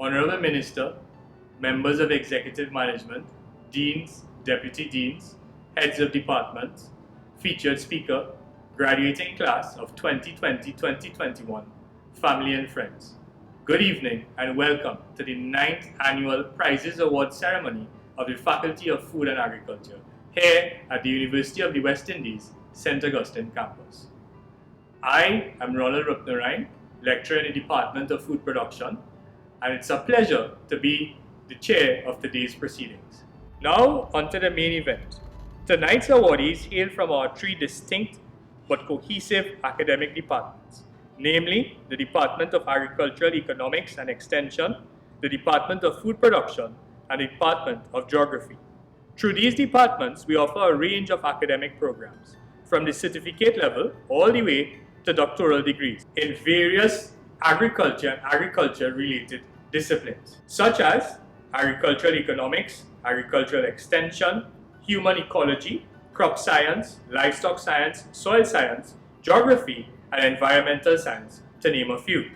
Honorable Minister, members of executive management, deans, deputy deans, heads of departments, featured speaker, graduating class of 2020-2021, family and friends. Good evening and welcome to the 9th annual Prizes Award ceremony of the Faculty of Food and Agriculture here at the University of the West Indies, St. Augustine campus. I am Ronald Rupnarine, lecturer in the Department of Food Production, and it's a pleasure to be the chair of today's proceedings. Now, onto the main event. Tonight's awardees hail from our three distinct but cohesive academic departments, namely the Department of Agricultural Economics and Extension, the Department of Food Production, and the Department of Geography. Through these departments, we offer a range of academic programs, from the certificate level all the way to doctoral degrees in various agriculture and agriculture-related disciplines, such as agricultural economics, agricultural extension, human ecology, crop science, livestock science, soil science, geography, and environmental science, to name a few.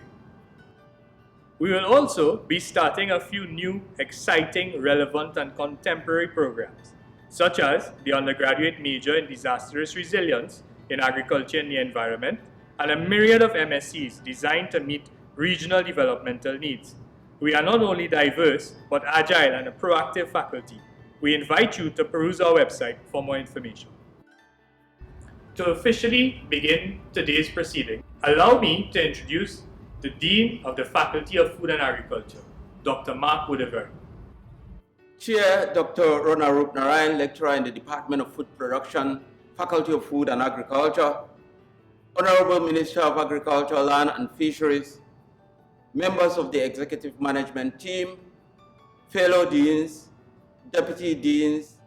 We will also be starting a few new, exciting, relevant, and contemporary programs, such as the undergraduate major in disastrous resilience in agriculture and the environment, and a myriad of MScs designed to meet regional developmental needs. We are not only diverse, but agile and a proactive faculty. We invite you to peruse our website for more information. To officially begin today's proceeding, allow me to introduce the Dean of the Faculty of Food and Agriculture, Dr. Mark Woodevary. Chair Dr. Ronald Rupnarine, lecturer in the Department of Food Production, Faculty of Food and Agriculture, Honorable Minister of Agriculture, Land and Fisheries, members of the executive management team, fellow deans, deputy deans,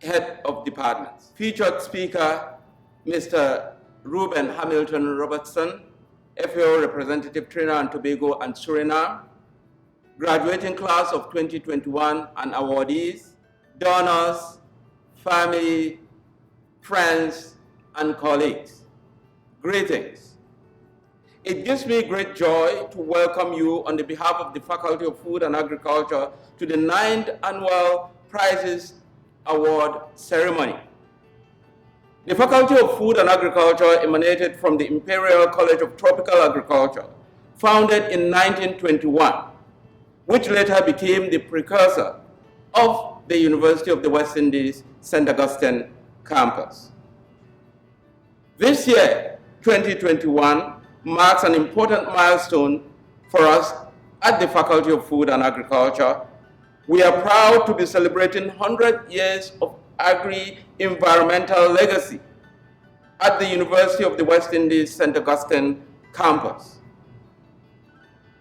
head of departments. Featured speaker, Mr. Ruben Hamilton Robertson, FAO representative Trinidad and Tobago and Suriname, graduating class of 2021 and awardees, donors, family, friends, and colleagues. Greetings. It gives me great joy to welcome you on the behalf of the Faculty of Food and Agriculture to the 9th Annual Prizes Award Ceremony. The Faculty of Food and Agriculture emanated from the Imperial College of Tropical Agriculture, founded in 1921, which later became the precursor of the University of the West Indies, St. Augustine campus. This year, 2021, marks an important milestone for us at the Faculty of Food and Agriculture. We are proud to be celebrating 100 years of agri-environmental legacy at the University of the West Indies, St. Augustine campus.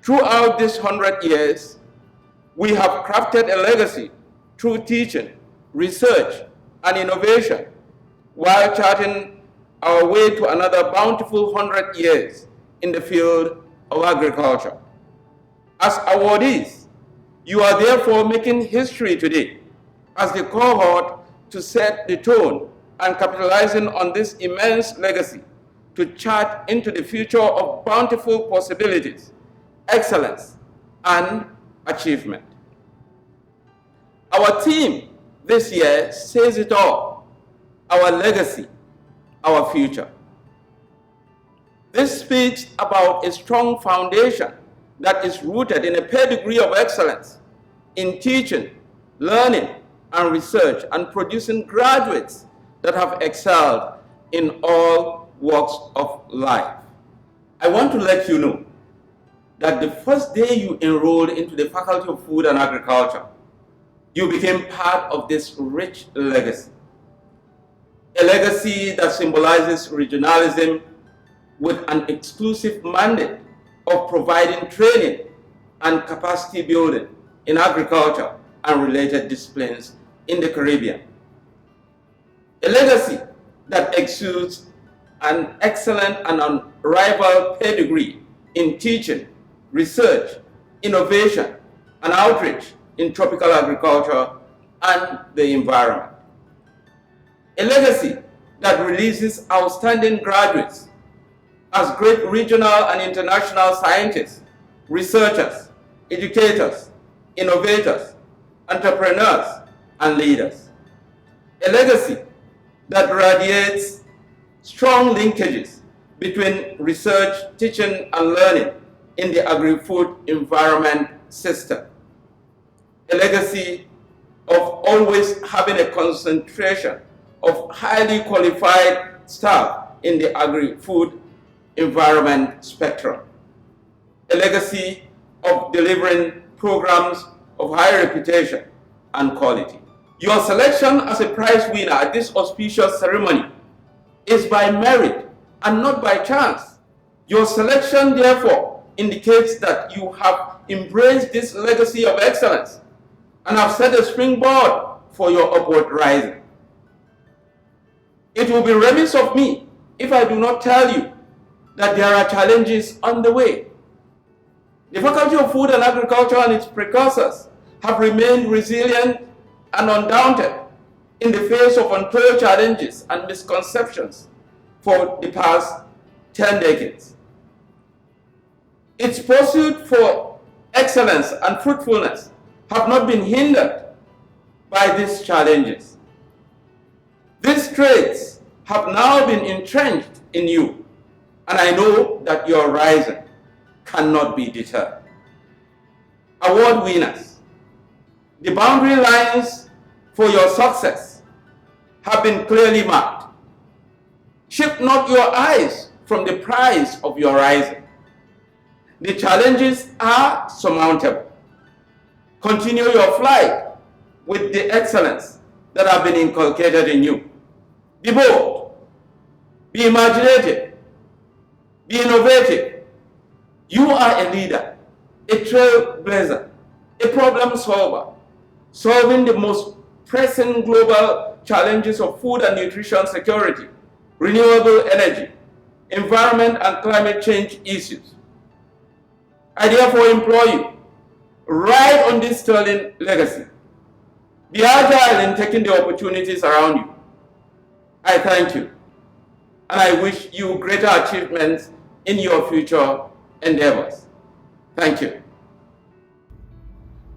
Throughout these 100 years, we have crafted a legacy through teaching, research, and innovation, while charting our way to another bountiful 100 years in the field of agriculture. As awardees, you are therefore making history today as the cohort to set the tone and capitalizing on this immense legacy to chart into the future of bountiful possibilities, excellence, and achievement. Our theme this year says it all: our legacy, our future. This speaks about a strong foundation that is rooted in a pedigree of excellence in teaching, learning, and research, and producing graduates that have excelled in all walks of life. I want to let you know that the first day you enrolled into the Faculty of Food and Agriculture, you became part of this rich legacy. A legacy that symbolizes regionalism with an exclusive mandate of providing training and capacity building in agriculture and related disciplines in the Caribbean. A legacy that exudes an excellent and unrivaled pedigree in teaching, research, innovation, and outreach in tropical agriculture and the environment. A legacy that releases outstanding graduates as great regional and international scientists, researchers, educators, innovators, entrepreneurs, and leaders. A legacy that radiates strong linkages between research, teaching, and learning in the agri-food environment system. A legacy of always having a concentration of highly qualified staff in the agri-food environment spectrum. A legacy of delivering programs of high reputation and quality. Your selection as a prize winner at this auspicious ceremony is by merit and not by chance. Your selection, therefore, indicates that you have embraced this legacy of excellence and have set a springboard for your upward rising. It will be remiss of me if I do not tell you that there are challenges on the way. The Faculty of Food and Agriculture and its precursors have remained resilient and undaunted in the face of untold challenges and misconceptions for the past 10 decades. Its pursuit for excellence and fruitfulness have not been hindered by these challenges. These traits have now been entrenched in you, and I know that your rising cannot be deterred. Award winners, the boundary lines for your success have been clearly marked. Shift not your eyes from the prize of your rising. The challenges are surmountable. Continue your flight with the excellence that have been inculcated in you. Be bold, be imaginative, be innovative. You are a leader, a trailblazer, a problem solver, solving the most pressing global challenges of food and nutrition security, renewable energy, environment and climate change issues. I therefore implore you, ride on this sterling legacy. Be agile in taking the opportunities around you. I thank you, and I wish you greater achievements in your future endeavors. Thank you.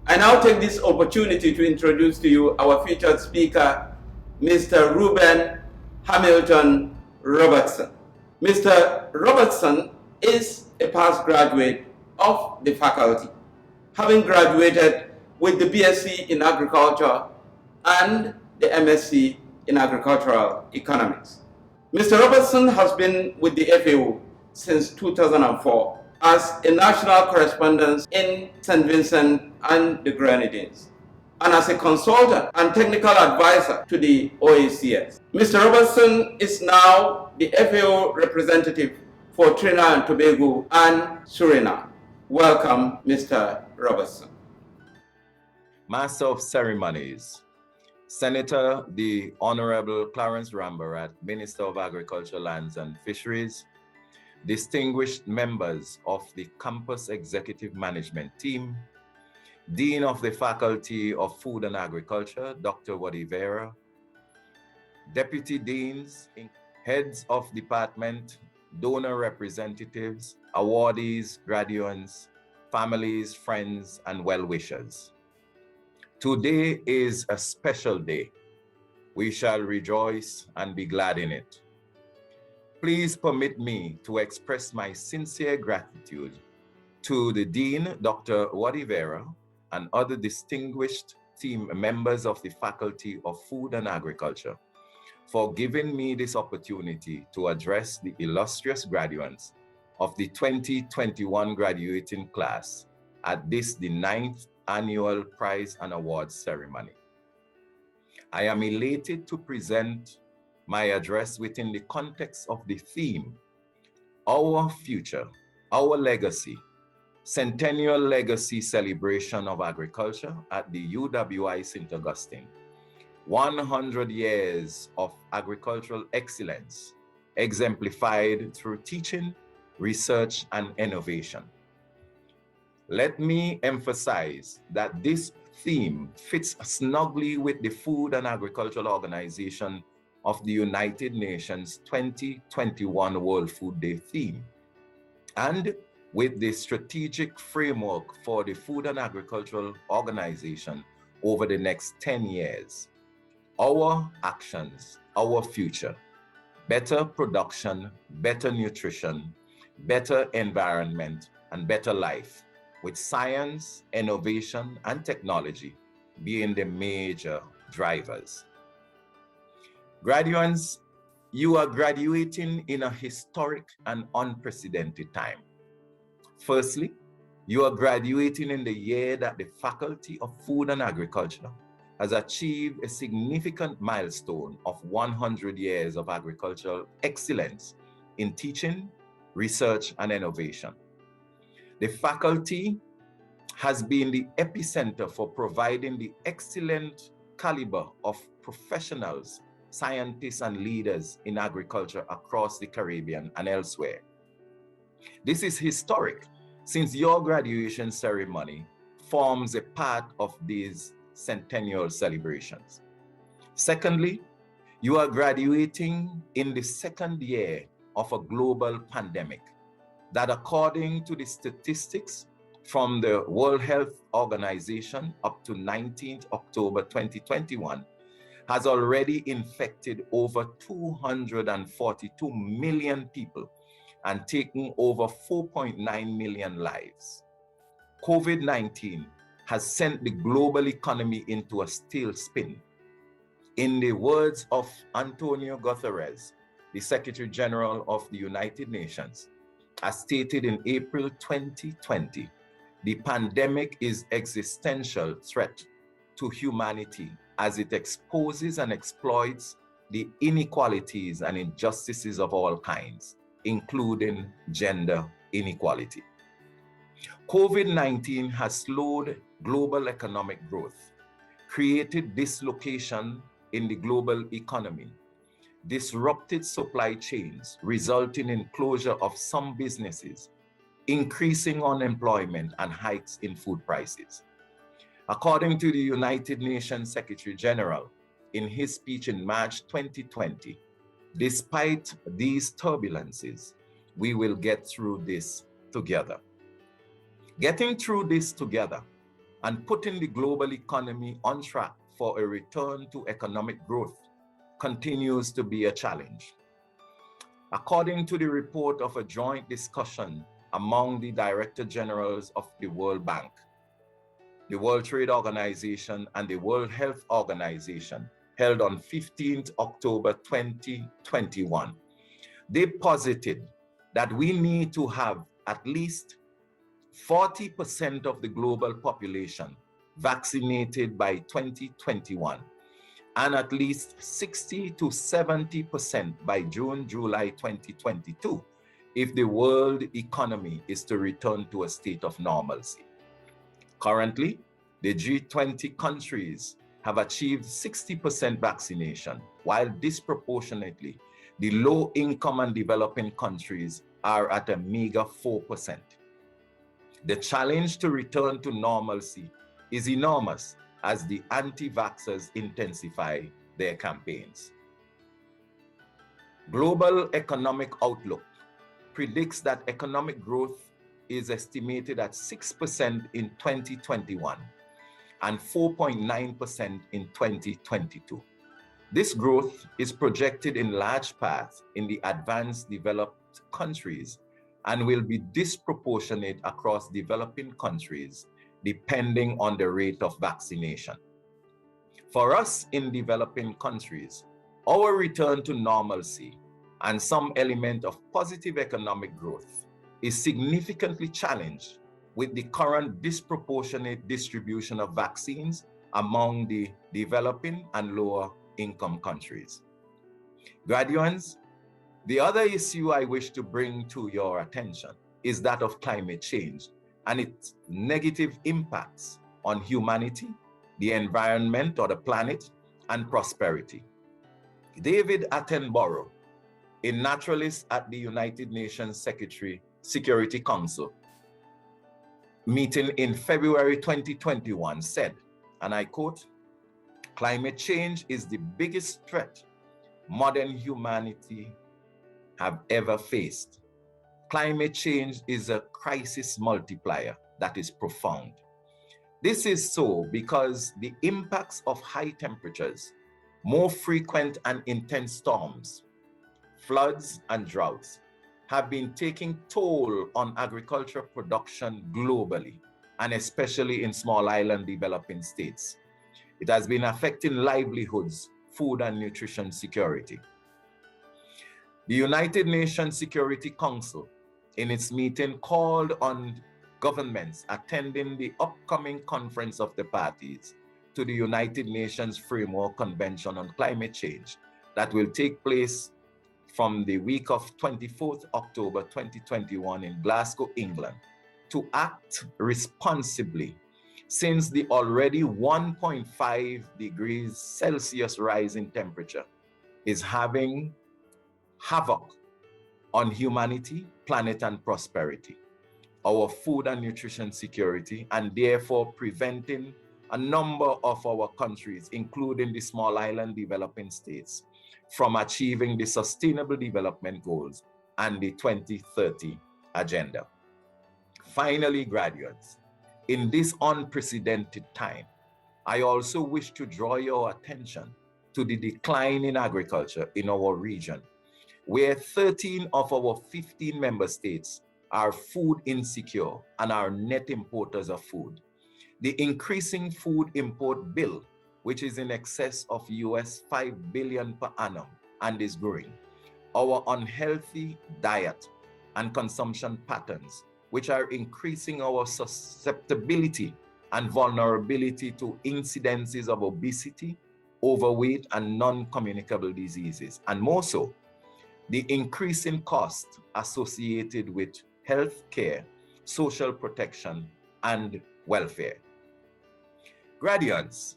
I now take this opportunity to introduce to you our featured speaker, Mr. Ruben Hamilton Robertson. Mr. Robertson is a past graduate of the faculty, having graduated with the BSc in Agriculture and the MSc in Agricultural Economics. Mr. Robertson has been with the FAO since 2004 as a national correspondent in St. Vincent and the Grenadines, and as a consultant and technical advisor to the OACS. Mr. Robertson is now the FAO representative for Trinidad and Tobago and Suriname. Welcome, Mr. Robertson. Master of Ceremonies, Senator the Honorable Clarence Rambarat, Minister of Agriculture, Lands and Fisheries, distinguished members of the Campus Executive Management Team, Dean of the Faculty of Food and Agriculture, Dr. Wadivera, Deputy Deans, Heads of Department, donor representatives, awardees, graduates, families, friends, and well-wishers. Today is a special day. We shall rejoice and be glad in it. Please permit me to express my sincere gratitude to the Dean, Dr. Wadivera, and other distinguished team members of the Faculty of Food and Agriculture for giving me this opportunity to address the illustrious graduates of the 2021 graduating class at this, the 9th Annual Prize and Awards Ceremony. I am elated to present my address within the context of the theme, Our Future, Our Legacy, Centennial Legacy Celebration of Agriculture at the UWI St. Augustine. 100 years of agricultural excellence, exemplified through teaching, research, and innovation. Let me emphasize that this theme fits snugly with the Food and Agricultural Organization of the United Nations 2021 World Food Day theme, and with the strategic framework for the Food and Agricultural Organization over the next 10 years. Our actions, our future, better production, better nutrition, better environment, and better life, with science, innovation, and technology being the major drivers. Graduates, you are graduating in a historic and unprecedented time. Firstly, you are graduating in the year that the Faculty of Food and Agriculture has achieved a significant milestone of 100 years of agricultural excellence in teaching, research, and innovation. The faculty has been the epicenter for providing the excellent caliber of professionals, scientists, and leaders in agriculture across the Caribbean and elsewhere. This is historic, since your graduation ceremony forms a part of these centennial celebrations. Secondly, you are graduating in the second year of a global pandemic that, according to the statistics from the World Health Organization up to 19th October 2021, has already infected over 242 million people and taken over 4.9 million lives. COVID-19 has sent the global economy into a tailspin. In the words of Antonio Guterres, the Secretary General of the United Nations, as stated in April 2020, the pandemic is an existential threat to humanity as it exposes and exploits the inequalities and injustices of all kinds, including gender inequality. COVID-19 has slowed global economic growth, created dislocation in the global economy, disrupted supply chains, resulting in closure of some businesses, increasing unemployment, and hikes in food prices. According to the United Nations Secretary General, in his speech in March 2020, despite these turbulences, we will get through this together. Getting through this together and putting the global economy on track for a return to economic growth continues to be a challenge. According to the report of a joint discussion among the Director Generals of the World Bank, the World Trade Organization, and the World Health Organization, held on 15th October 2021, they posited that we need to have at least 40% of the global population vaccinated by 2021, and at least 60 to 70% by June, July 2022, if the world economy is to return to a state of normalcy. Currently, the G20 countries have achieved 60% vaccination, while disproportionately, the low-income and developing countries are at a meager 4%. The challenge to return to normalcy is enormous as the anti-vaxxers intensify their campaigns. Global Economic Outlook predicts that economic growth is estimated at 6% in 2021 and 4.9% in 2022. This growth is projected in large part in the advanced developed countries and will be disproportionate across developing countries depending on the rate of vaccination. For us in developing countries, our return to normalcy and some element of positive economic growth is significantly challenged with the current disproportionate distribution of vaccines among the developing and lower income countries. Graduates, the other issue I wish to bring to your attention is that of climate change and its negative impacts on humanity, the environment or the planet, and prosperity. David Attenborough, a naturalist at the United Nations Security Council, meeting in February 2021 said, and I quote, "Climate change is the biggest threat modern humanity have ever faced. climate change is a crisis multiplier that is profound. This is so because the impacts of high temperatures, more frequent and intense storms, floods and droughts have been taking toll on agriculture production globally, and especially in small island developing states. It has been affecting livelihoods, food and nutrition security. The United Nations Security Council, in its meeting, called on governments attending the upcoming Conference of the Parties to the United Nations Framework Convention on Climate Change that will take place from the week of 24th October 2021 in Glasgow, England, to act responsibly since the already 1.5 degrees Celsius rise in temperature is having havoc on humanity, planet, and prosperity, our food and nutrition security, and therefore preventing a number of our countries, including the small island developing states, from achieving the Sustainable Development Goals and the 2030 Agenda. Finally, graduates, in this unprecedented time, I also wish to draw your attention to the decline in agriculture in our region, where 13 of our 15 member states are food insecure and are net importers of food. The increasing food import bill, which is in excess of US $5 billion per annum and is growing, our unhealthy diet and consumption patterns, which are increasing our susceptibility and vulnerability to incidences of obesity, overweight, and non-communicable diseases, and more so, the increasing cost associated with health care, social protection, and welfare. Graduates,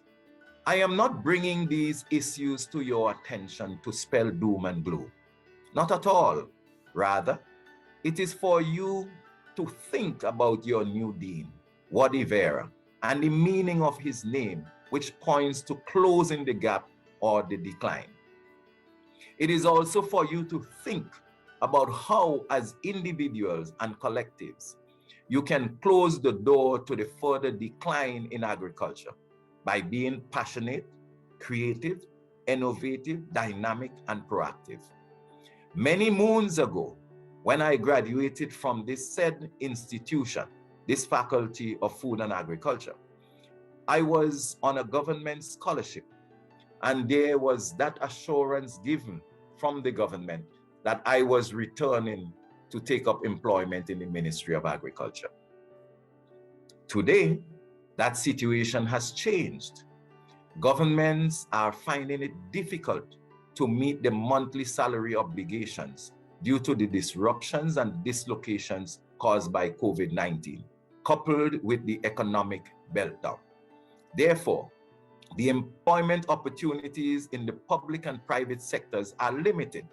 I am not bringing these issues to your attention to spell doom and gloom. Not at all. Rather, it is for you to think about your new dean, Wadi Vera, and the meaning of his name, which points to closing the gap or the decline. It is also for you to think about how, as individuals and collectives, you can close the door to the further decline in agriculture by being passionate, creative, innovative, dynamic, and proactive. Many moons ago, when I graduated from this said institution, this Faculty of Food and Agriculture, I was on a government scholarship, and there was that assurance given from the government that I was returning to take up employment in the Ministry of Agriculture. Today, that situation has changed. Governments are finding it difficult to meet the monthly salary obligations due to the disruptions and dislocations caused by COVID-19, coupled with the economic meltdown. Therefore, the employment opportunities in the public and private sectors are limited.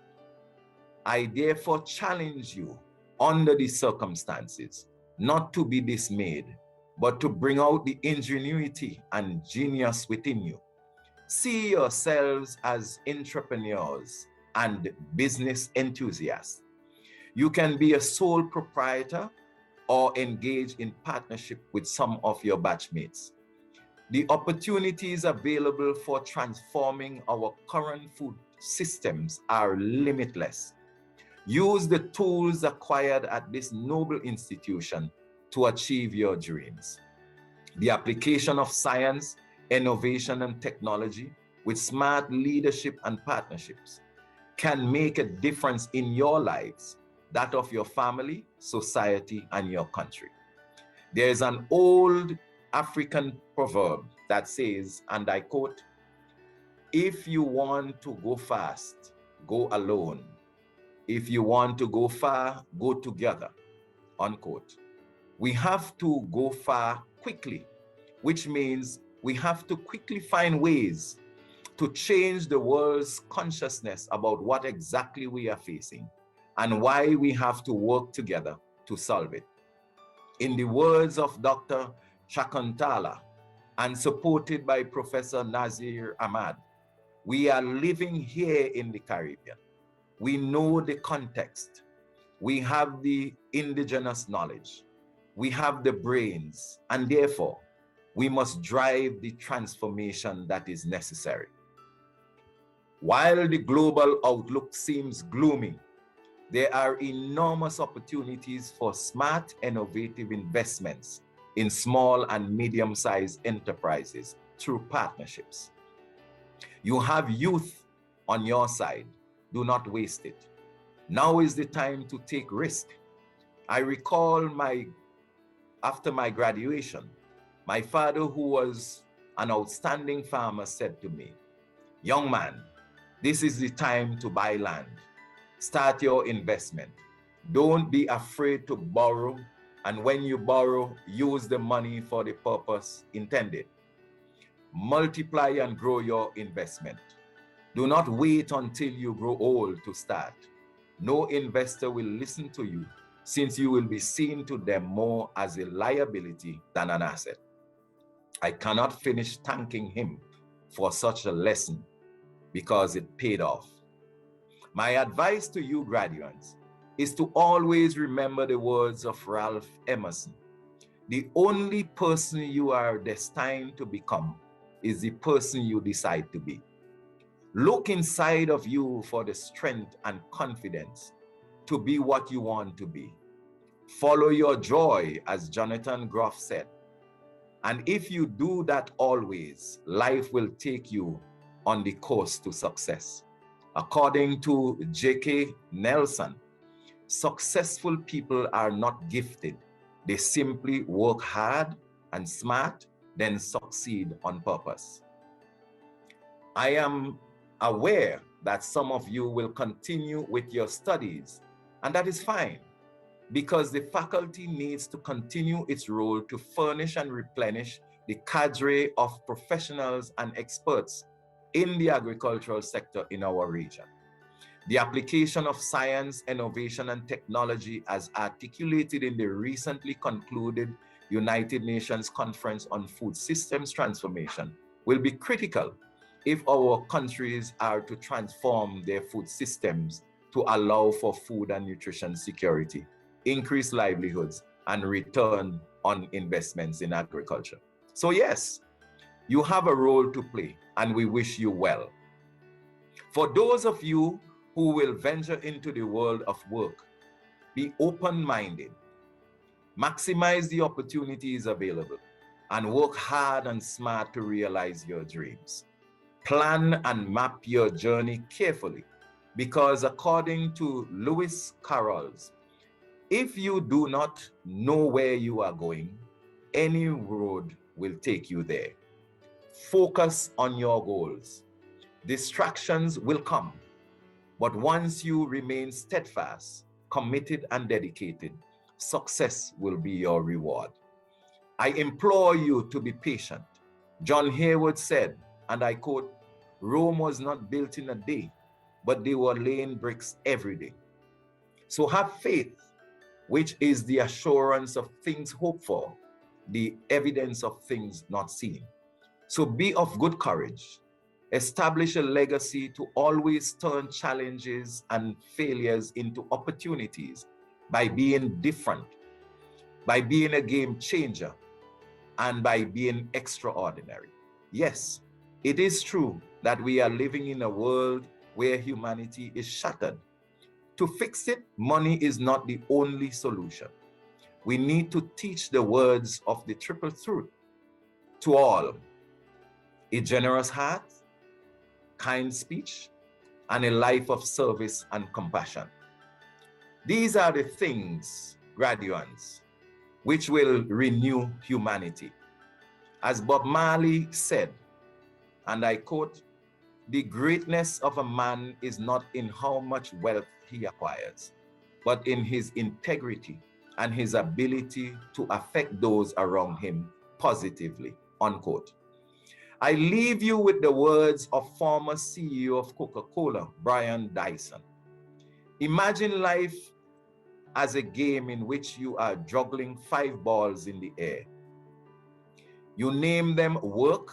I therefore challenge you, under these circumstances, not to be dismayed, but to bring out the ingenuity and genius within you. See yourselves as entrepreneurs and business enthusiasts. You can be a sole proprietor or engage in partnership with some of your batchmates. The opportunities available for transforming our current food systems are limitless. Use the tools acquired at this noble institution to achieve your dreams. The application of science, innovation, and technology with smart leadership and partnerships can make a difference in your lives, that of your family, society, and your country. There is an old African proverb that says, and I quote, "If you want to go fast, go alone. If you want to go far, go together," unquote. We have to go far quickly, which means we have to quickly find ways to change the world's consciousness about what exactly we are facing and why we have to work together to solve it. In the words of Dr. Shakuntala, and supported by Professor Nazir Ahmad, we are living here in the Caribbean. We know the context. We have the indigenous knowledge. We have the brains, and therefore, we must drive the transformation that is necessary. While the global outlook seems gloomy, there are enormous opportunities for smart, innovative investments in small and medium-sized enterprises through partnerships. You have youth on your side. Do not waste it. Now is the time to take risk. I recall after my graduation, my father, who was an outstanding farmer, said to me, "Young man, this is the time to buy land. Start your investment. Don't be afraid to borrow, and when you borrow, use the money for the purpose intended. Multiply and grow your investment. Do not wait until you grow old to start. No investor will listen to you, since you will be seen to them more as a liability than an asset." I cannot finish thanking him for such a lesson because it paid off. My advice to you graduates is to always remember the words of Ralph Emerson. The only person you are destined to become is the person you decide to be. Look inside of you for the strength and confidence to be what you want to be. Follow your joy, as Jonathan Groff said. And if you do that always, life will take you on the course to success. According to J.K. Nelson, successful people are not gifted. They simply work hard and smart, then succeed on purpose. I am aware that some of you will continue with your studies, and that is fine, because the faculty needs to continue its role to furnish and replenish the cadre of professionals and experts in the agricultural sector in our region. The application of science, innovation, and technology, as articulated in the recently concluded United Nations Conference on Food Systems Transformation, will be critical if our countries are to transform their food systems to allow for food and nutrition security, increase livelihoods, and return on investments in agriculture. So yes, you have a role to play, and we wish you well. For those of you who will venture into the world of work, be open-minded, maximize the opportunities available, and work hard and smart to realize your dreams. Plan and map your journey carefully, because according to Lewis Carroll's, if you do not know where you are going, any road will take you there. Focus on your goals. Distractions will come, but once you remain steadfast, committed, and dedicated, success will be your reward. I implore you to be patient. John Hayward said, and I quote, "Rome was not built in a day, but they were laying bricks every day." So have faith, which is the assurance of things hoped for, the evidence of things not seen. So be of good courage. Establish a legacy to always turn challenges and failures into opportunities by being different, by being a game changer, and by being extraordinary. Yes, it is true that we are living in a world where humanity is shattered. To fix it, money is not the only solution. We need to teach the words of the triple truth to all: a generous heart, kind speech, and a life of service and compassion. These are the things, graduates, which will renew humanity. As Bob Marley said, and I quote, "The greatness of a man is not in how much wealth he acquires, but in his integrity and his ability to affect those around him positively," unquote. I leave you with the words of former CEO of Coca-Cola, Brian Dyson. Imagine life as a game in which you are juggling 5 balls in the air. You name them work,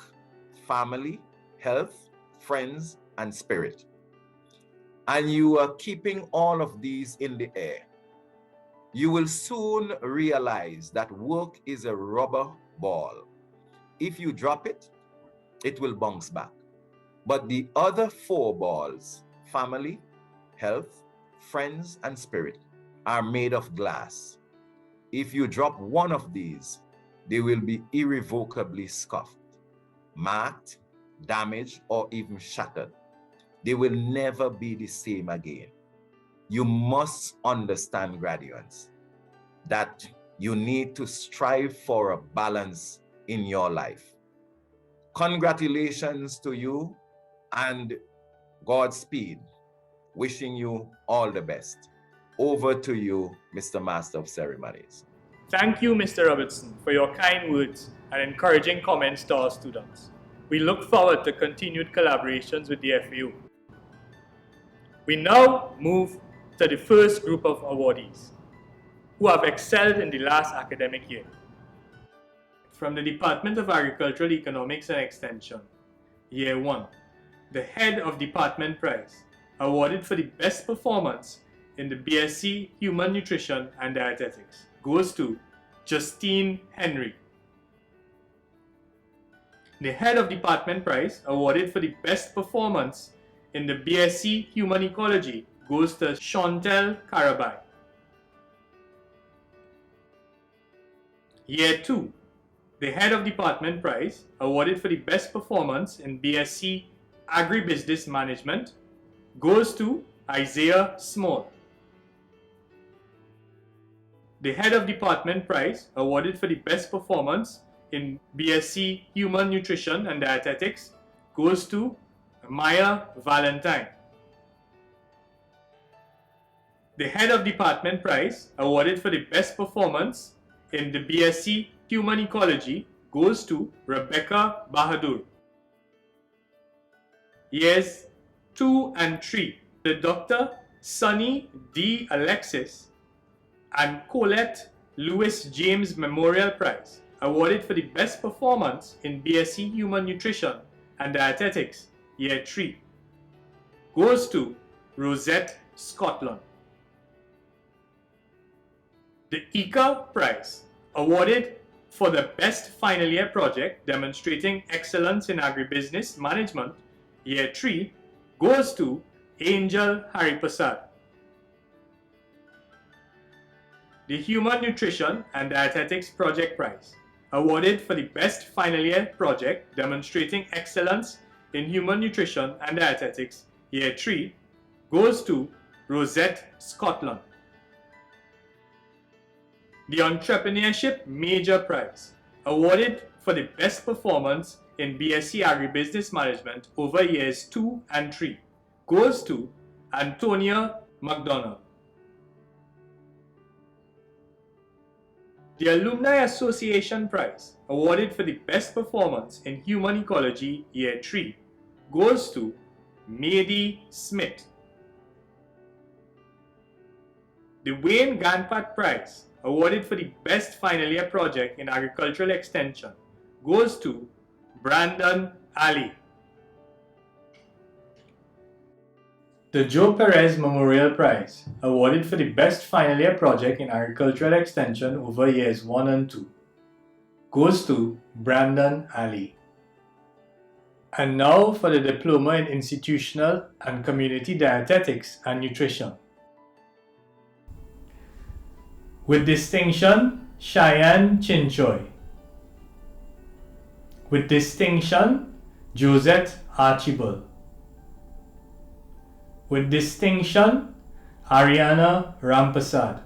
family, health, friends, and spirit. And you are keeping all of these in the air. You will soon realize that work is a rubber ball. If you drop it, it will bounce back. But the other 4 balls, family, health, friends, and spirit, are made of glass. If you drop one of these, they will be irrevocably scuffed, marked, damaged, or even shattered. They will never be the same again. You must understand, graduates, that you need to strive for a balance in your life. Congratulations to you and Godspeed. Wishing you all the best. Over to you, Mr. Master of Ceremonies. Thank you, Mr. Robertson, for your kind words and encouraging comments to our students. We look forward to continued collaborations with the FAO. We now move to the first group of awardees who have excelled in the last academic year. From the Department of Agricultural Economics and Extension, Year 1, the Head of Department Prize, awarded for the best performance in the BSc Human Nutrition and Dietetics, goes to Justine Henry. The Head of Department Prize, awarded for the best performance in the BSc Human Ecology, goes to Chantel Karabai. Year 2, the Head of Department Prize, awarded for the best performance in BSc Agribusiness Management, goes to Isaiah Small. The Head of Department Prize, awarded for the best performance in BSc Human Nutrition and Dietetics, goes to Maya Valentine. The Head of Department Prize, awarded for the best performance in the BSc Human Ecology, goes to Rebecca Bahadur. Years 2 and 3, the Dr. Sunny D. Alexis and Colette Lewis James Memorial Prize, awarded for the best performance in BSc Human Nutrition and Dietetics, Year 3, goes to Rosette Scotland. The ICA Prize, awarded for the best final year project demonstrating excellence in agribusiness management, Year 3, goes to Angel Haripasad. The Human Nutrition and Dietetics Project Prize, awarded for the best final year project demonstrating excellence in human nutrition and dietetics, Year 3, goes to Rosette Scotland. The Entrepreneurship Major Prize, awarded for the best performance in BSc Agribusiness Management over years 2 and 3, goes to Antonia McDonald. The Alumni Association Prize, awarded for the best performance in Human Ecology Year 3, goes to Mady Smith. The Wayne Ganpat Prize, awarded for the best final year project in Agricultural Extension, goes to Brandon Ali. The Joe Perez Memorial Prize, awarded for the best final year project in Agricultural Extension over years 1 and 2, goes to Brandon Ali. And now for the Diploma in Institutional and Community Dietetics and Nutrition. With distinction, Cheyenne Chinchoy. With distinction, Josette Archibald. With distinction, Ariana Rampasad.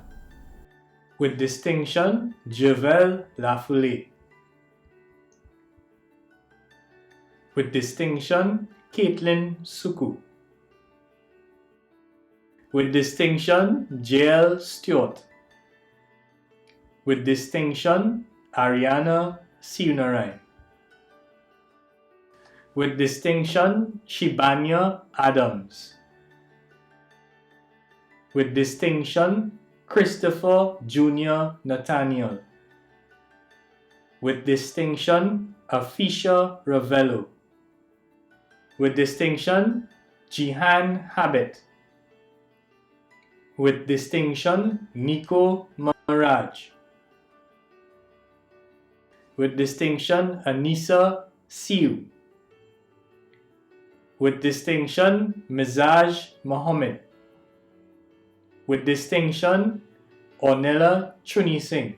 With distinction, Javel Lafoulée. With distinction, Caitlin Suku. With distinction, Jael Stewart. With distinction, Ariana Siunarai. With distinction, Shibanya Adams. With distinction, Christopher Jr. Nathaniel. With distinction, Afisha Ravello. With distinction, Jihan Habit. With distinction, Nico Maraj. With distinction, Anisa Siu. With distinction, Mizaj Mohammed. With distinction, Ornella Chuni Singh.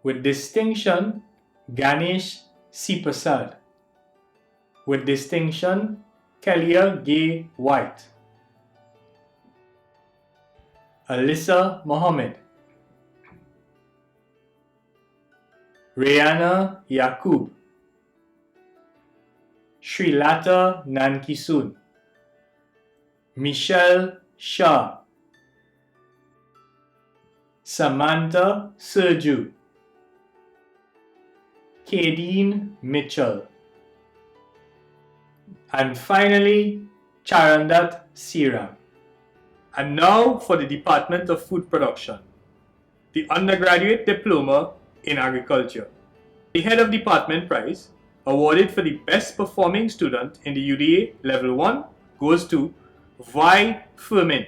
With distinction, Ganesh Sipasad. With distinction, Kelia Gay White. Alyssa Mohammed. Rayana Yaqub. Srilata Nankisun. Michelle Shah. Samantha Serju. Kadeen Mitchell. And finally, Charandat Siram. And now for the Department of Food Production. The Undergraduate Diploma in Agriculture. The Head of Department Prize, awarded for the Best Performing Student in the UDA Level 1, goes to Vi Furmin.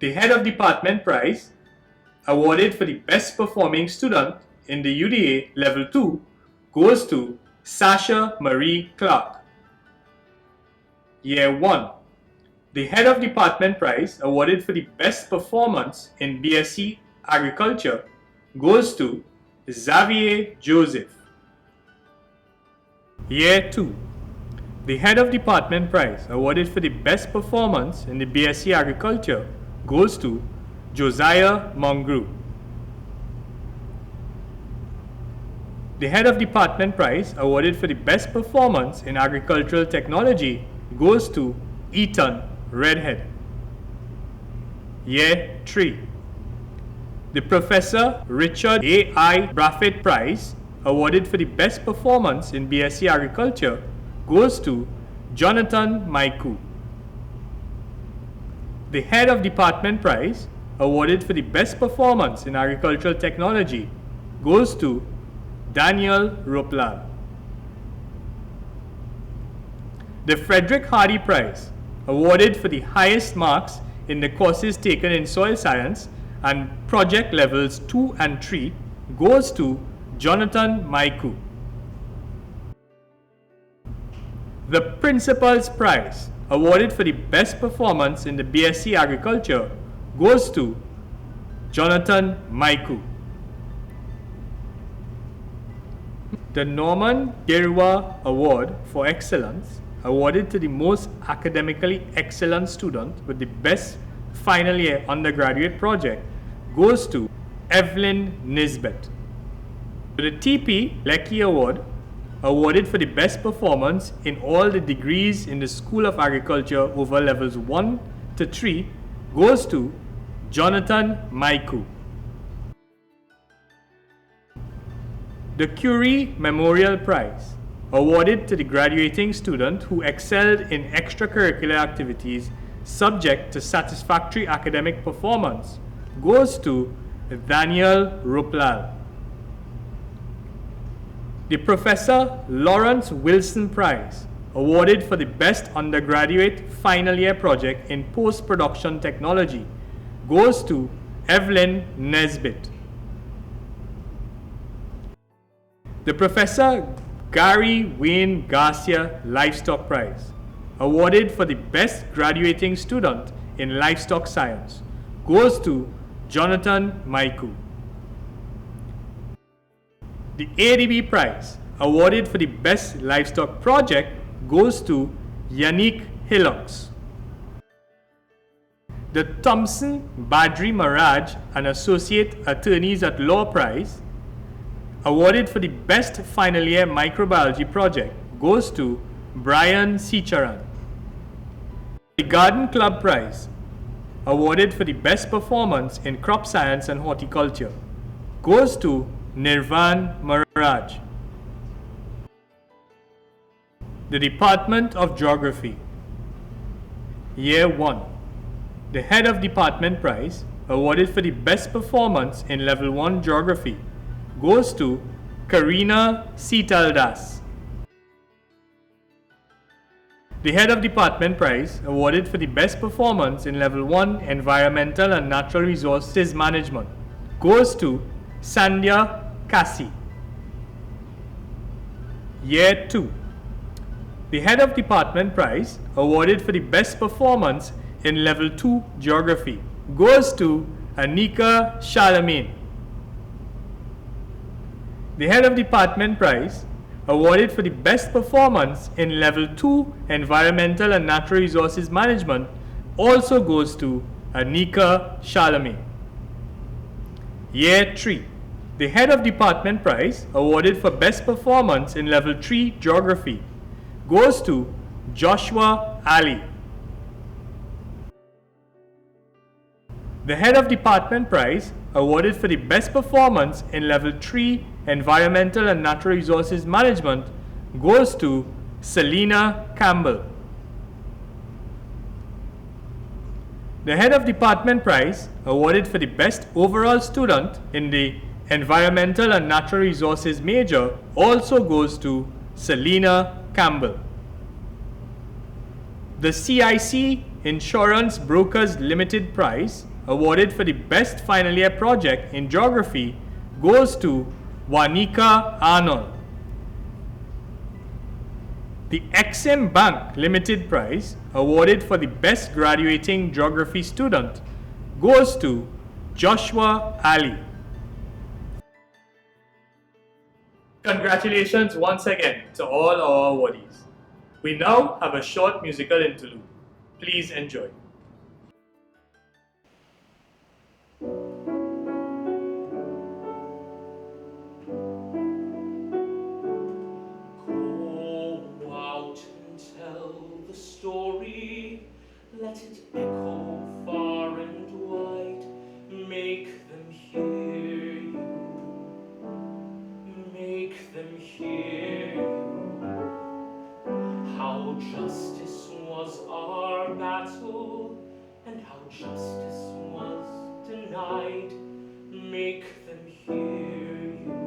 The Head of Department Prize, awarded for the Best Performing Student in the UDA Level 2, goes to Sasha Marie Clark. Year 1. The Head of Department Prize, awarded for the Best Performance in BSc Agriculture, goes to Xavier Joseph. Year 2. The Head of Department Prize, awarded for the Best Performance in the BSc Agriculture, goes to Josiah Mongru. The Head of Department Prize, awarded for the Best Performance in Agricultural Technology, goes to Ethan Redhead. Year 3. The Professor Richard A.I. Braffett Prize, awarded for the Best Performance in BSc Agriculture, goes to Jonathan Maiku. The Head of Department Prize, awarded for the Best Performance in Agricultural Technology, goes to Daniel Ruplal. The Frederick Hardy Prize, awarded for the highest marks in the courses taken in soil science and project levels 2 and 3, goes to Jonathan Maiku. The Principal's Prize, awarded for the Best Performance in the BSc Agriculture, goes to Jonathan Maiku. The Norman Gerwa Award for Excellence, awarded to the most academically excellent student with the best final year undergraduate project, goes to Evelyn Nisbet. The TP Lecky Award, awarded for the best performance in all the degrees in the School of Agriculture over levels 1 to 3, goes to Jonathan Maiku. The Curie Memorial Prize, awarded to the graduating student who excelled in extracurricular activities subject to satisfactory academic performance, goes to Daniel Ruplal. The Professor Lawrence Wilson Prize, awarded for the Best Undergraduate Final Year Project in Post-Production Technology, goes to Evelyn Nesbitt. The Professor Gary Wayne Garcia Livestock Prize, awarded for the Best Graduating Student in Livestock Science, goes to Jonathan Maiku. The ADB Prize, awarded for the Best Livestock Project, goes to Yannick Hillocks. The Thompson Badri Maraj and Associate Attorneys at Law Prize, awarded for the Best Final Year Microbiology Project, goes to Brian Sicharan. The Garden Club Prize, awarded for the Best Performance in Crop Science and Horticulture, goes to Nirvan Maraj. The Department of Geography. Year 1. The Head of Department Prize, awarded for the Best Performance in Level 1 Geography, goes to Karina Sitaldas. The Head of Department Prize, awarded for the best performance in Level 1 Environmental and Natural Resources Management, goes to Sandhya Kasi. Year 2. The Head of Department Prize, awarded for the best performance in Level 2 Geography, goes to Anika Charlemagne. The Head of Department Prize, awarded for the best performance in Level 2 Environmental and Natural Resources Management, also goes to Anika Charlemagne. Year 3. The Head of Department Prize, awarded for best performance in Level 3 Geography, goes to Joshua Ali. The Head of Department Prize, awarded for the best performance in Level 3 Environmental and Natural Resources Management, goes to Selena Campbell. The Head of Department Prize, awarded for the best overall student in the Environmental and Natural Resources major, also goes to Selena Campbell. The CIC Insurance Brokers Limited Prize, awarded for the best final year project in geography, goes to Wanika Arnold. The Exim Bank Limited Prize, awarded for the best graduating geography student, goes to Joshua Ali. Congratulations once again to all our awardees. We now have a short musical interlude. Please enjoy. Go out and tell the story, let it echo far and wide, make them hear you, make them hear you. How justice was our battle, and how justice was denied, make them hear you,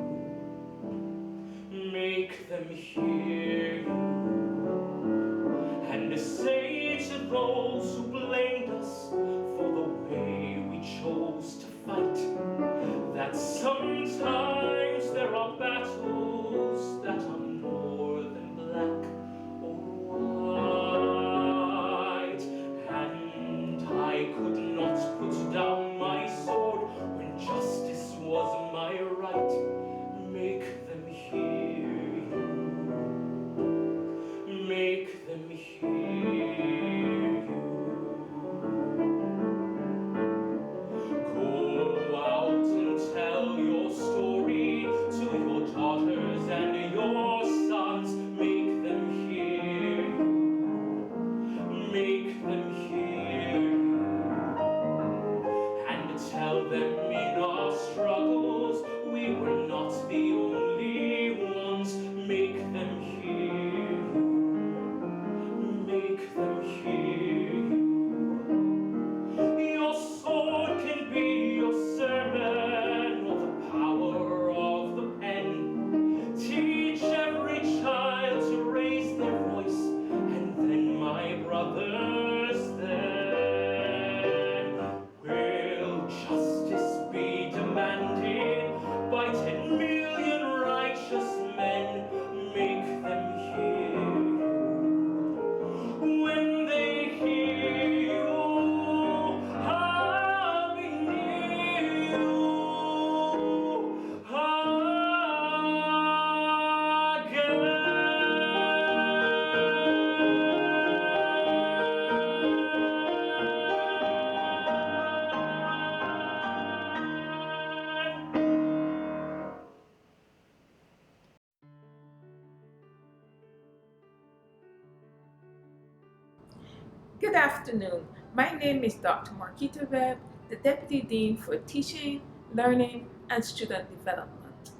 make them hear you. And say to those who blamed us for the way we chose to fight, that sometimes there are battles that are more than black or white. And I could not put down my sword when justice was my right. Make them hear you, make them hear you. Go out and tell your story to your daughters and your sons. Make them hear you, make them hear you. And tell them in our struggles we were not the only ones. Make them hear you, make them hear you. Your sword can be your sermon, or the power of the pen. Teach every child to raise their voice, and then, my brothers, then will justice be demanded by 10 million righteous men. Make them hear you. When they hear you, I'll be near you Good afternoon. My name is Dr. Marquita Webb, the Deputy Dean for Teaching, Learning, and Student Development.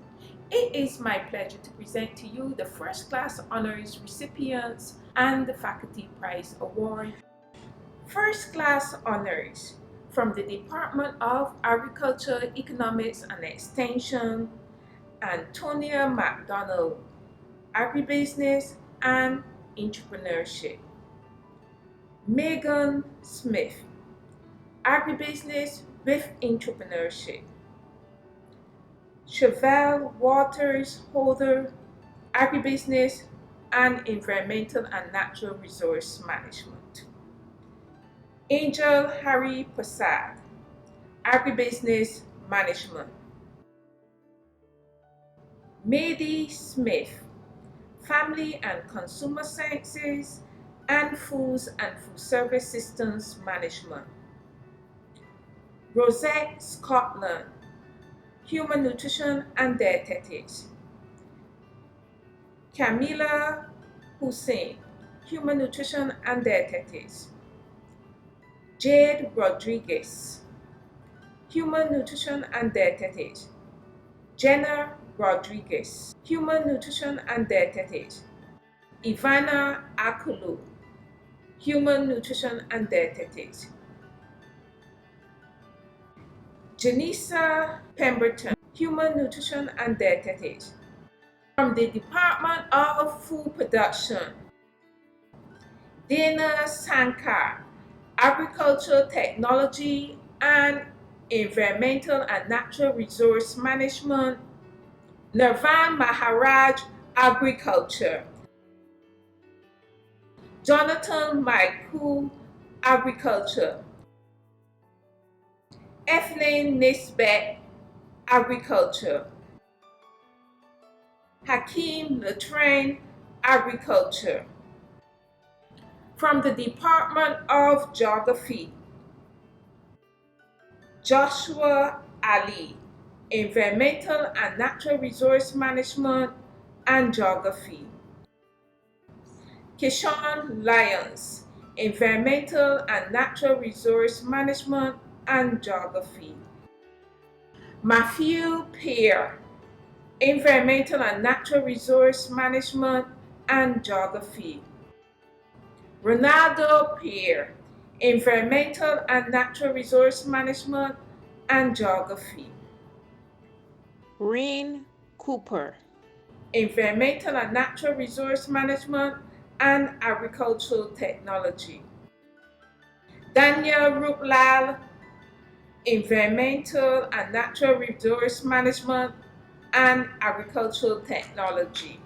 It is my pleasure to present to you the First Class Honors recipients and the Faculty Prize Award. First Class Honors from the Department of Agriculture, Economics and Extension, Antonia McDonald, Agribusiness and Entrepreneurship. Megan Smith, Agribusiness with Entrepreneurship. Chevelle Waters Holder, Agribusiness and Environmental and Natural Resource Management. Angel Harry Prasad, Agribusiness Management. Mady Smith, Family and Consumer Sciences and Foods and Food Service Systems Management. Rosette Scotland, Human Nutrition and Dietetics. Camila Hussein, Human Nutrition and Dietetics. Jade Rodriguez, Human Nutrition and Dietetics. Jenna Rodriguez, Human Nutrition and Dietetics. Ivana Akulu, Human Nutrition and Dietetics. Janissa Pemberton, Human Nutrition and Dietetics. From the Department of Food Production, Dana Sankar, Agricultural Technology and Environmental and Natural Resource Management. Nirvan Maharaj, Agriculture. Jonathan Maiku, Agriculture. Ethelyn Nisbet, Agriculture. Hakeem Latrain, Agriculture. From the Department of Geography, Joshua Ali, Environmental and Natural Resource Management and Geography. Kishon Lyons, Environmental and Natural Resource Management and Geography. Matthew Pear, Environmental and Natural Resource Management and Geography. Ronaldo Pear, Environmental and Natural Resource Management and Geography. Reen Cooper, Environmental and Natural Resource Management and Agricultural Technology. Daniel Ruplal, Environmental and Natural Resource Management and Agricultural Technology.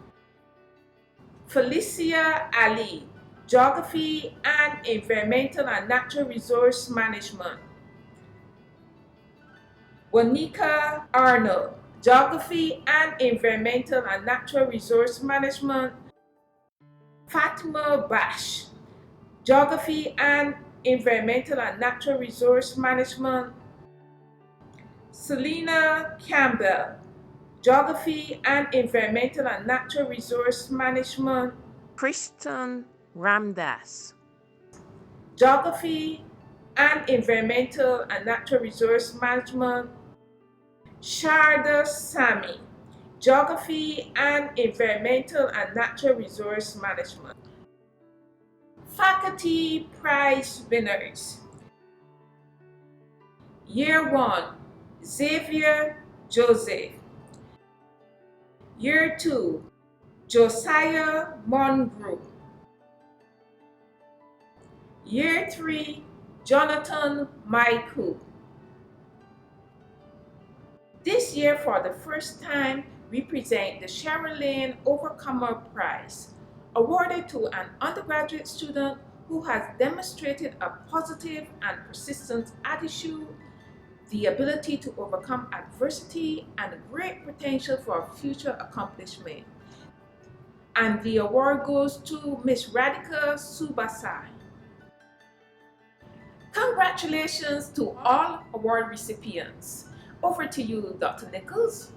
Felicia Ali, Geography and Environmental and Natural Resource Management. Wanika Arnold, Geography and Environmental and Natural Resource Management. Fatima Bash, Geography and Environmental and Natural Resource Management. Selena Campbell, Geography and Environmental and Natural Resource Management. Kristen Ramdas, Geography and Environmental and Natural Resource Management. Sharda Sami, Geography and Environmental and Natural Resource Management. Faculty Prize winners. Year 1, Xavier Joseph. Year 2, Josiah Mongrove. Year 3, Jonathan Maiku. This year, for the first time, we present the Cheryl Lane Overcomer Prize, awarded to an undergraduate student who has demonstrated a positive and persistent attitude, the ability to overcome adversity, and great potential for future accomplishment. And the award goes to Ms. Radhika Subasai. Congratulations to all award recipients. Over to you, Dr. Nichols.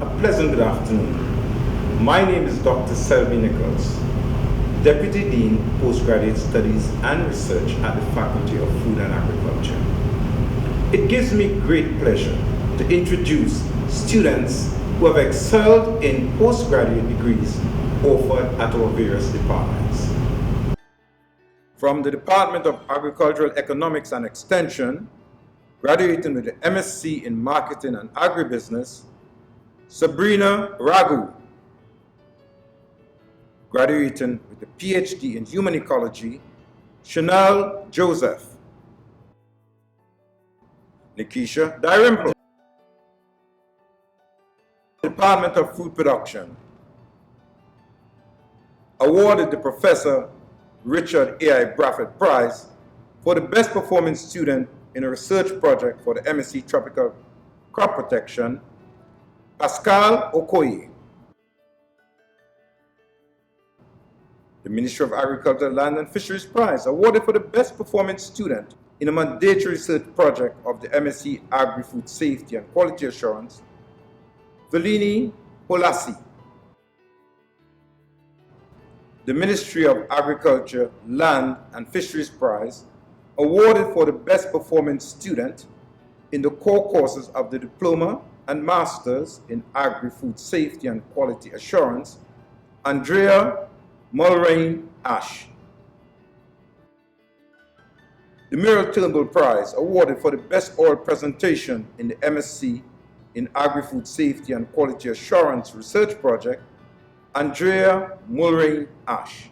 A pleasant good afternoon. My name is Dr. Selby Nichols, Deputy Dean, Postgraduate Studies and Research at the Faculty of Food and Agriculture. It gives me great pleasure to introduce students who have excelled in postgraduate degrees offered at our various departments. From the Department of Agricultural Economics and Extension, graduating with the MSc in Marketing and Agribusiness, Sabrina Raghu. Graduating with a PhD in Human Ecology, Chanel Joseph. Nikisha Dairimpo. Department of Food Production. Awarded the Professor Richard A.I. Braffett Prize for the best performing student in a research project for the MSc Tropical Crop Protection, Pascal Okoye. The Ministry of Agriculture, Land and Fisheries Prize, awarded for the best performing student in a mandatory research project of the MSc Agri-Food Safety and Quality Assurance, Velini Holasi. The Ministry of Agriculture, Land and Fisheries Prize, awarded for the best performing student in the core courses of the Diploma and Masters in Agri-Food Safety and Quality Assurance, Andrea Mulrain Ash. The Muriel Turnbull Prize, awarded for the best oral presentation in the MSc in Agri-Food Safety and Quality Assurance Research Project, Andrea Mulrain Ash.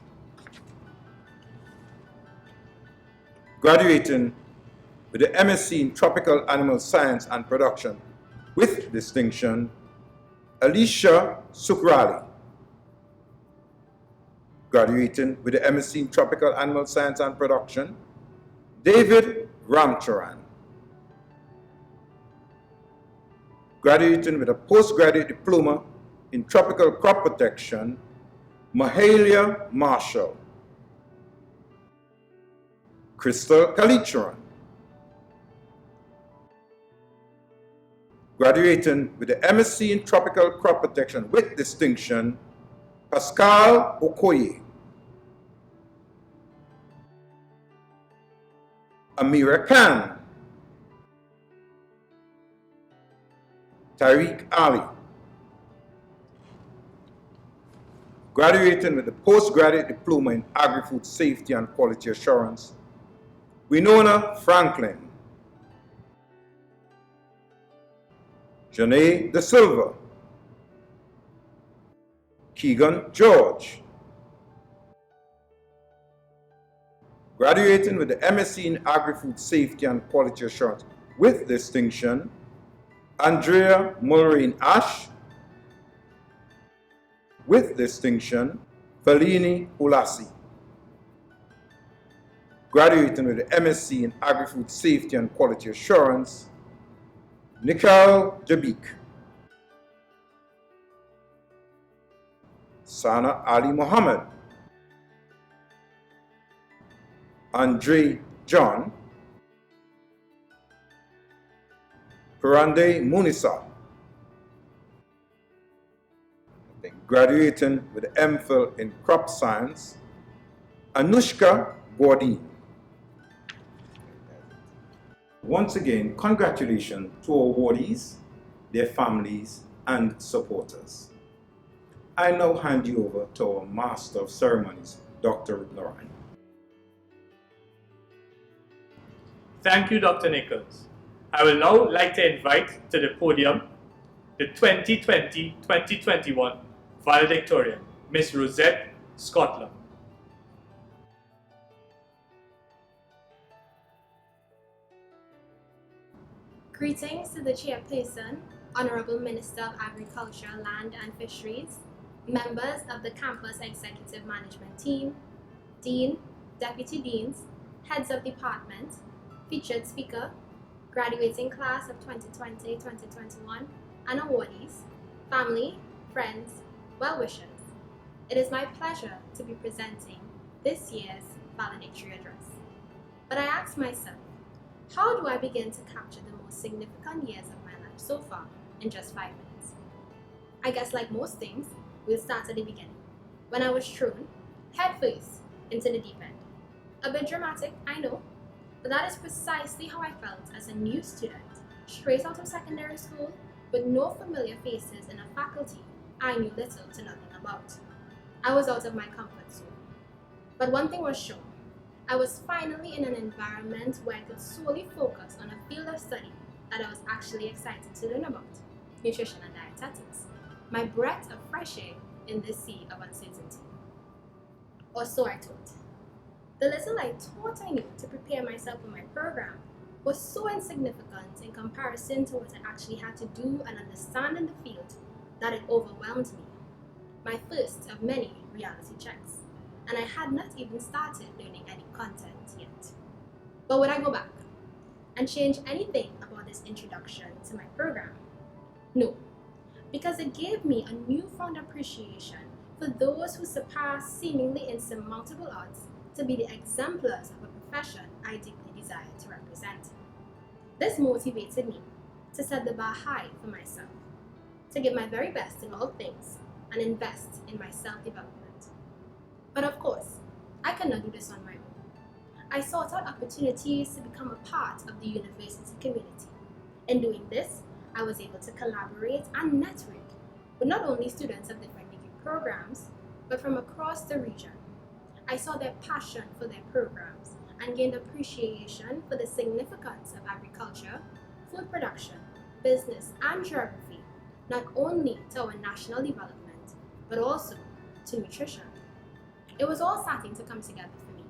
Graduating with the MSc in Tropical Animal Science and Production with distinction, Alicia Sukrali. Graduating with the MSc in Tropical Animal Science and Production, David Ramcharan. Graduating with a postgraduate diploma in Tropical Crop Protection, Mahalia Marshall. Crystal Kalicharan. Graduating with the MSc in Tropical Crop Protection with distinction, Pascal Okoye. Amira Khan. Tariq Ali. Graduating with a postgraduate diploma in Agri-Food Safety and Quality Assurance, Winona Franklin. Janae De Silva. Keegan George. Graduating with the MSc in Agri-Food Safety and Quality Assurance with distinction, Andrea Mulrain Ash. With distinction, Felini Ulasi. Graduating with the MSc in Agri-Food Safety and Quality Assurance, Mikhail Jabik. Sana Ali Mohammed. Andre John. Pirande Munisa. Graduating with an MPhil in Crop Science, Anushka Gordine. Once again, congratulations to our awardees, their families, and supporters. I now hand you over to our Master of Ceremonies, Dr. Narayan. Thank you, Dr. Nichols. I will now like to invite to the podium the 2020-2021 valedictorian, Miss Rosette Scotland. Greetings to the chairperson, Honorable Minister of Agriculture, Land and Fisheries, members of the campus executive management team, dean, deputy deans, heads of department, featured speaker, graduating class of 2020-2021, and awardees, family, friends, well-wishers. It is my pleasure to be presenting this year's valedictory address. But I asked myself, how do I begin to capture the most significant years of my life so far in just 5 minutes? I guess like most things, we'll start at the beginning, when I was thrown headfirst into the deep end. A bit dramatic, I know, but that is precisely how I felt as a new student, straight out of secondary school, with no familiar faces in a faculty I knew little to nothing about. I was out of my comfort zone. But one thing was sure, I was finally in an environment where I could solely focus on a field of study that I was actually excited to learn about, nutrition and dietetics, my breath of fresh air in this sea of uncertainty. or so I thought. The little I thought I knew to prepare myself for my program was so insignificant in comparison to what I actually had to do and understand in the field that it overwhelmed me. My first of many reality checks, and I had not even started learning any content yet. But would I go back and change anything about this introduction to my program? No, because it gave me a newfound appreciation for those who surpass seemingly insurmountable odds to be the exemplars of a profession I deeply desired to represent. This motivated me to set the bar high for myself, to give my very best in all things and invest in my self-development. But of course, I cannot do this on my own. I sought out opportunities to become a part of the university community. In doing this, I was able to collaborate and network with not only students of different degree programs, but from across the region. I saw their passion for their programs and gained appreciation for the significance of agriculture, food production, business, and geography, not only to our national development, but also to nutrition. It was all starting to come together for me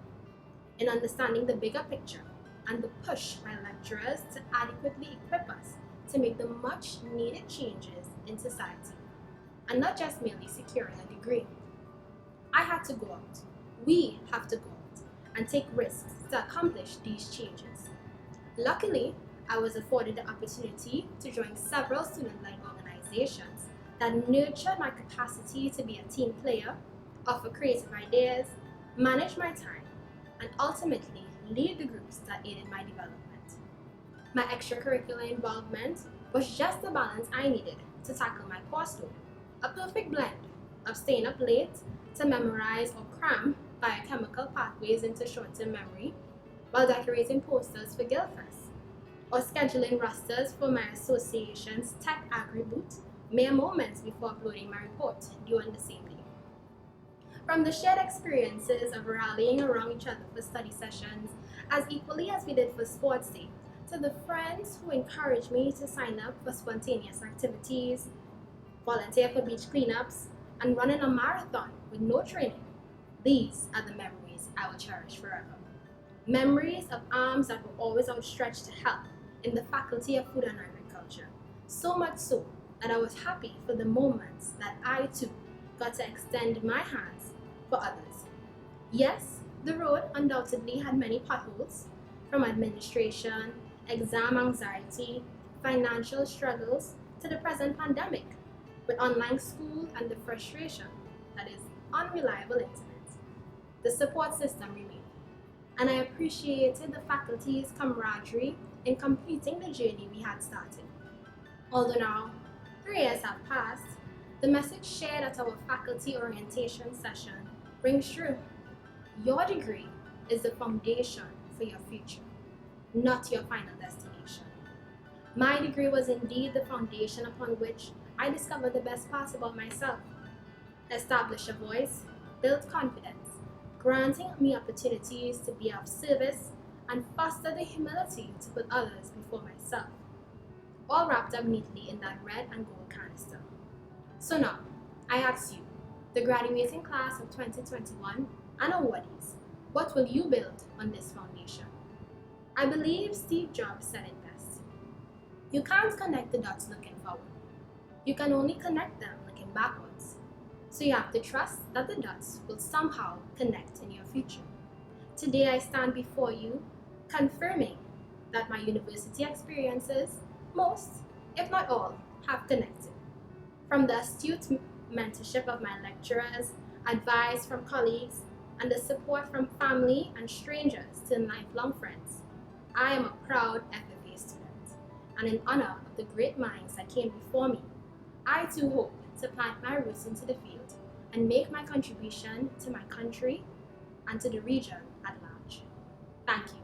in understanding the bigger picture and the push by lecturers to adequately equip us to make the much needed changes in society, and not just merely securing a degree. I had to go out. We have to go out and take risks to accomplish these changes. Luckily, I was afforded the opportunity to join several student-led organizations that nurtured my capacity to be a team player, offer creative ideas, manage my time, and ultimately lead the groups that aided my development. My extracurricular involvement was just the balance I needed to tackle my courseload, a perfect blend of staying up late to memorize or cram biochemical pathways into short-term memory while decorating posters for Guildfest, or scheduling rosters for my association's Tech Agri Boot mere moments before uploading my report due on the same day. From the shared experiences of rallying around each other for study sessions, as equally as we did for sports day, to the friends who encouraged me to sign up for spontaneous activities, volunteer for beach cleanups, and running a marathon with no training, these are the memories I will cherish forever. Memories of arms that were always outstretched to help in the Faculty of Food and Agriculture, so much so that I was happy for the moments that I too got to extend my hands for others. Yes, the road undoubtedly had many potholes, from administration, exam anxiety, financial struggles, to the present pandemic, with online school and the frustration that is unreliable internet. The support system remained, and I appreciated the faculty's camaraderie in completing the journey we had started. Although now 3 years have passed, the message shared at our faculty orientation session rings true. Your degree is the foundation for your future, not your final destination. My degree was indeed the foundation upon which I discovered the best parts about myself, established a voice, built confidence, granting me opportunities to be of service and foster the humility to put others before myself, all wrapped up neatly in that red and gold canister. So now, I ask you, the graduating class of 2021 and awardees, what will you build on this foundation? I believe Steve Jobs said it best. You can't connect the dots looking forward. You can only connect them looking backwards. So you have to trust that the dots will somehow connect in your future. Today I stand before you, confirming that my university experiences, most, if not all, have connected. From the astute mentorship of my lecturers, advice from colleagues, and the support from family and strangers to lifelong friends, I am a proud FFA student, and in honor of the great minds that came before me, I too hope to plant my roots into the field and make my contribution to my country and to the region at large. Thank you.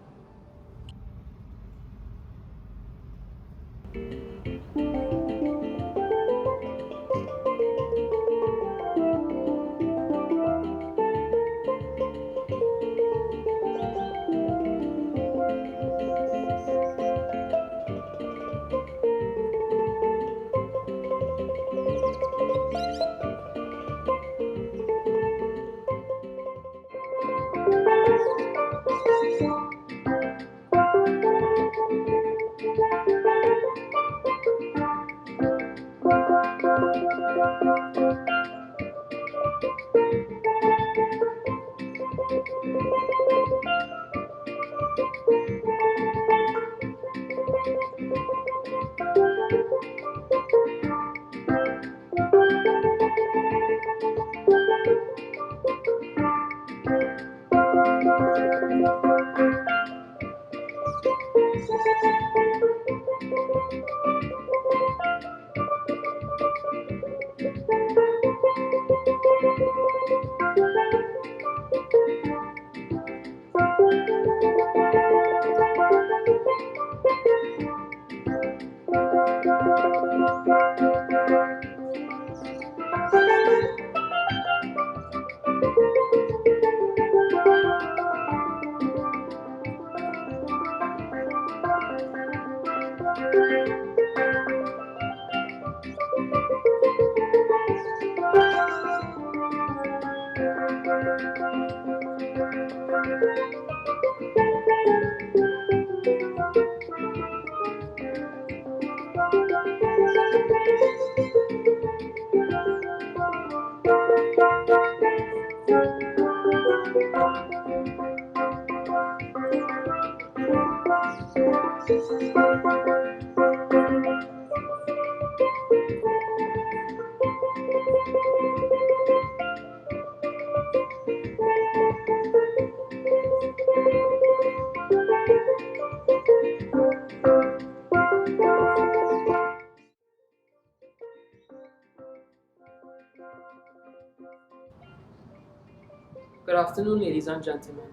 Good afternoon, ladies and gentlemen.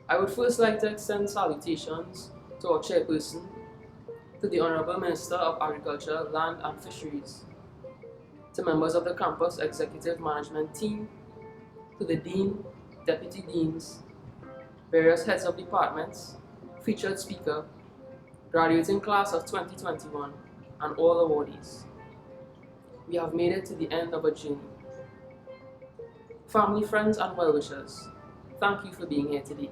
I would first like to extend salutations to our chairperson, to the Honorable Minister of Agriculture, Land and Fisheries, to members of the campus executive management team, to the dean, deputy deans, various heads of departments, featured speaker, graduating class of 2021, and all awardees. We have made it to the end of a journey. Family, friends, and well-wishers, thank you for being here today.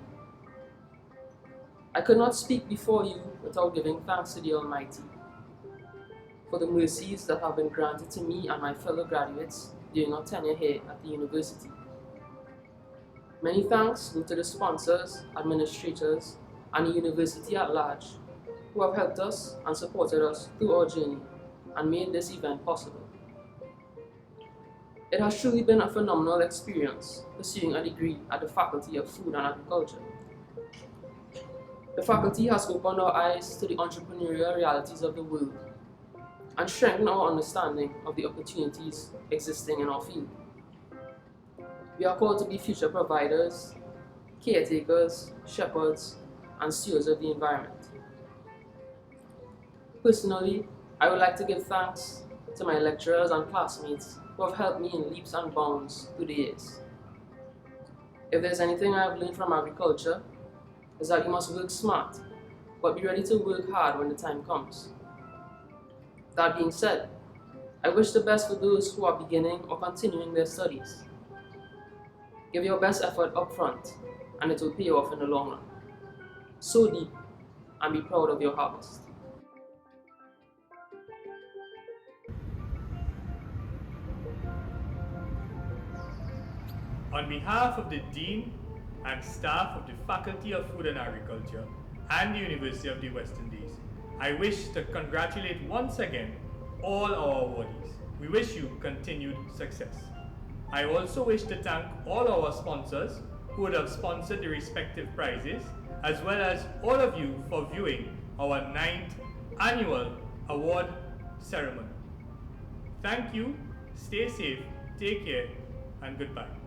I could not speak before you without giving thanks to the Almighty for the mercies that have been granted to me and my fellow graduates during our tenure here at the university. Many thanks go to the sponsors, administrators, and the university at large who have helped us and supported us through our journey and made this event possible. It has truly been a phenomenal experience pursuing a degree at the Faculty of Food and Agriculture. The faculty has opened our eyes to the entrepreneurial realities of the world and strengthened our understanding of the opportunities existing in our field. We are called to be future providers, caretakers, shepherds, and stewards of the environment. Personally, I would like to give thanks to my lecturers and classmates who have helped me in leaps and bounds through the years. If there's anything I have learned from agriculture, is that you must work smart, but be ready to work hard when the time comes. That being said, I wish the best for those who are beginning or continuing their studies. Give your best effort up front, and it will pay off in the long run. Sow deep, and be proud of your harvest. On behalf of the Dean and staff of the Faculty of Food and Agriculture and the University of the West Indies, I wish to congratulate once again all our awardees. We wish you continued success. I also wish to thank all our sponsors who would have sponsored the respective prizes, as well as all of you for viewing our 9th annual award ceremony. Thank you, stay safe, take care, and goodbye.